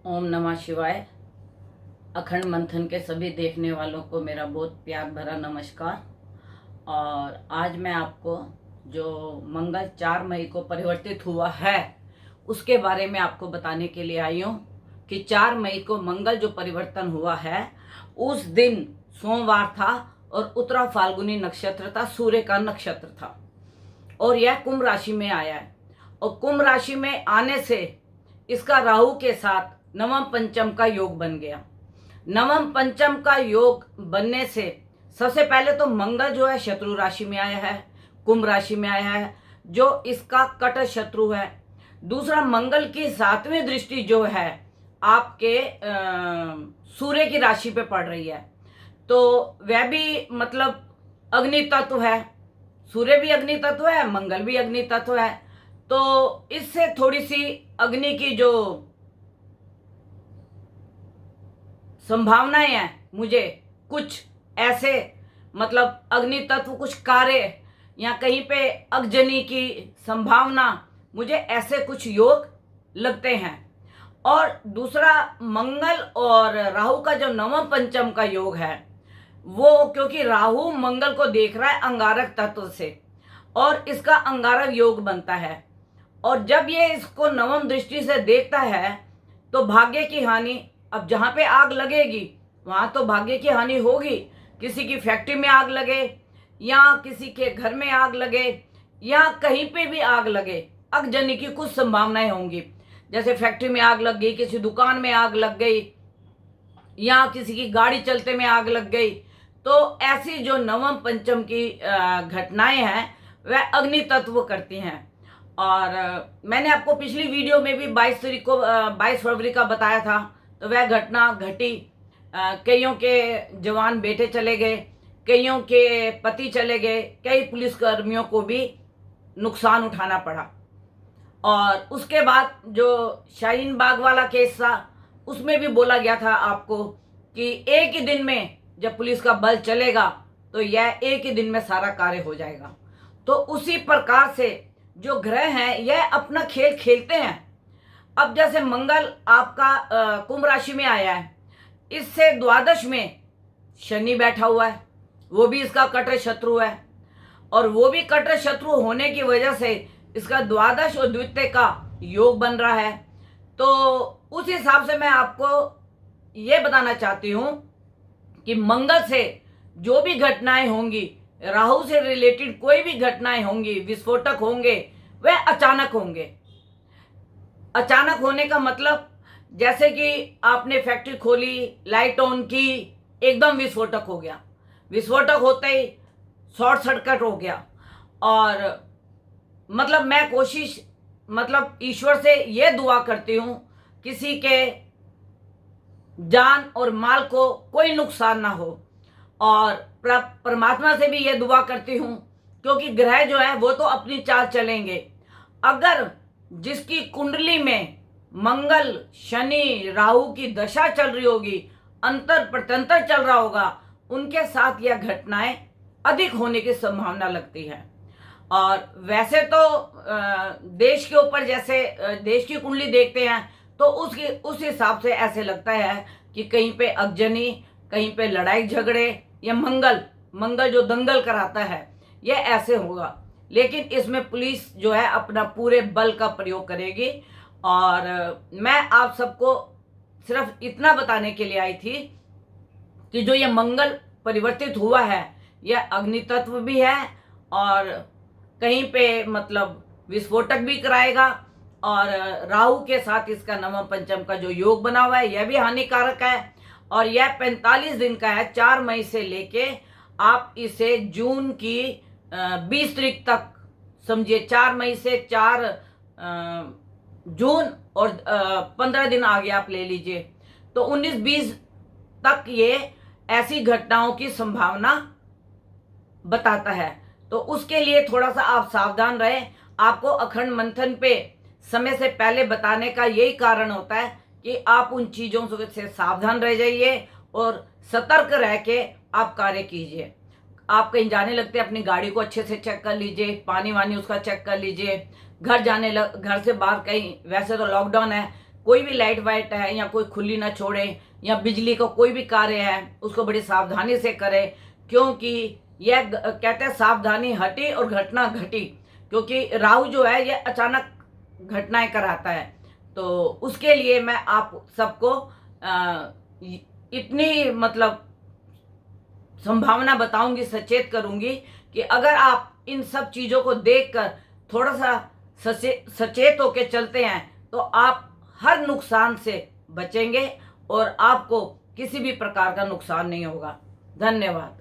ओम नमः शिवाय। अखंड मंथन के सभी देखने वालों को मेरा बहुत प्यार भरा नमस्कार। और आज मैं आपको जो मंगल 4 मई को परिवर्तित हुआ है उसके बारे में आपको बताने के लिए आई हूँ कि 4 मई को मंगल जो परिवर्तन हुआ है उस दिन सोमवार था और उत्तरा फाल्गुनी नक्षत्र था, सूर्य का नक्षत्र था और यह कुंभ राशि में आया है। और कुंभ राशि में आने से इसका राहु के साथ नवम पंचम का योग बन गया। नवम पंचम का योग बनने से सबसे पहले तो मंगल जो है शत्रु राशि में आया है, कुंभ राशि में आया है, जो इसका कट शत्रु है। दूसरा, मंगल की 7वीं दृष्टि जो है आपके सूर्य की राशि पे पड़ रही है, तो वह भी मतलब अग्नि तत्व है। सूर्य भी अग्नि तत्व है, मंगल भी अग्नि तत्व है, तो इससे थोड़ी सी अग्नि की जो संभावनाएं हैं, मुझे कुछ ऐसे मतलब अग्नि तत्व कुछ कार्य या कहीं पे अग्जनी की संभावना, मुझे ऐसे कुछ योग लगते हैं। और दूसरा, मंगल और राहु का जो नवम पंचम का योग है वो, क्योंकि राहु मंगल को देख रहा है अंगारक तत्व से और इसका अंगारक योग बनता है, और जब ये इसको नवम दृष्टि से देखता है तो भाग्य की हानि। अब जहां पे आग लगेगी वहां तो भाग्य की हानि होगी। किसी की फैक्ट्री में आग लगे या किसी के घर में आग लगे या कहीं पे भी आग लगे, अगजनी की कुछ संभावनाएं होंगी। जैसे फैक्ट्री में आग लग गई, किसी दुकान में आग लग गई या किसी की गाड़ी चलते में आग लग गई, तो ऐसी जो नवम पंचम की घटनाएं हैं वह अग्नि तत्व करती हैं। और मैंने आपको पिछली वीडियो में भी 22 फरवरी का बताया था, तो वह घटना घटी। कईयों के जवान बेटे चले गए, कईयों के पति चले गए, कई पुलिसकर्मियों को भी नुकसान उठाना पड़ा। और उसके बाद जो शाहीन बाग वाला केस था उसमें भी बोला गया था आपको कि एक ही दिन में जब पुलिस का बल चलेगा तो यह एक ही दिन में सारा कार्य हो जाएगा। तो उसी प्रकार से जो ग्रह हैं यह अपना खेल खेलते हैं। अब जैसे मंगल आपका कुंभ राशि में आया है, इससे द्वादश में शनि बैठा हुआ है, वो भी इसका कटर शत्रु है, और वो भी कटर शत्रु होने की वजह से इसका द्वादश और द्वितीय का योग बन रहा है। तो उस हिसाब से मैं आपको ये बताना चाहती हूं कि मंगल से जो भी घटनाएं होंगी, राहु से रिलेटेड कोई भी घटनाएं होंगी, विस्फोटक होंगे, वह अचानक होंगे। अचानक होने का मतलब जैसे कि आपने फैक्ट्री खोली, लाइट ऑन की, एकदम विस्फोटक हो गया। विस्फोटक होते ही शॉर्ट सर्किट हो गया। और मतलब मैं कोशिश मतलब ईश्वर से यह दुआ करती हूं किसी के जान और माल को कोई नुकसान ना हो, और परमात्मा से भी यह दुआ करती हूं, क्योंकि ग्रह जो है वो तो अपनी चाल चलेंगे। अगर जिसकी कुंडली में मंगल, शनि, राहु की दशा चल रही होगी, अंतर प्रत्यंतर चल रहा होगा, उनके साथ यह घटनाएं अधिक होने की संभावना लगती है। और वैसे तो देश के ऊपर जैसे देश की कुंडली देखते हैं तो उस हिसाब से ऐसे लगता है कि कहीं पे अगजनी, कहीं पे लड़ाई झगड़े, या मंगल जो दंगल कराता है यह ऐसे होगा। लेकिन इसमें पुलिस जो है अपना पूरे बल का प्रयोग करेगी। और मैं आप सबको सिर्फ इतना बताने के लिए आई थी कि जो यह मंगल परिवर्तित हुआ है यह अग्नि तत्व भी है, और कहीं पे मतलब विस्फोटक भी कराएगा, और राहु के साथ इसका नवम पंचम का जो योग बना हुआ है यह भी हानिकारक है। और यह 45 दिन का है, 4 मई से लेके आप इसे जून की 20 तारीख तक समझिए। 4 मई से 4 जून और 15 दिन आगे आप ले लीजिए, तो 19-20 तक ये ऐसी घटनाओं की संभावना बताता है। तो उसके लिए थोड़ा सा आप सावधान रहें। आपको अखंड मंथन पे समय से पहले बताने का यही कारण होता है कि आप उन चीजों से सावधान रह जाइए और सतर्क रह के आप कार्य कीजिए। आप कहीं जाने लगते हैं, अपनी गाड़ी को अच्छे से चेक कर लीजिए, पानी वानी उसका चेक कर लीजिए। घर से बाहर कहीं, वैसे तो लॉकडाउन है, कोई भी लाइट वाइट है या कोई खुली ना छोड़े, या बिजली का कोई भी कार्य है उसको बड़ी सावधानी से करें, क्योंकि यह कहते हैं सावधानी हटी और घटना घटी, क्योंकि राहु जो है ये अचानक घटनाएं कराता है। तो उसके लिए मैं आप सबको इतनी मतलब संभावना बताऊंगी, सचेत करूंगी कि अगर आप इन सब चीज़ों को देखकर थोड़ा सा सचेत होकर चलते हैं तो आप हर नुकसान से बचेंगे और आपको किसी भी प्रकार का नुकसान नहीं होगा। धन्यवाद।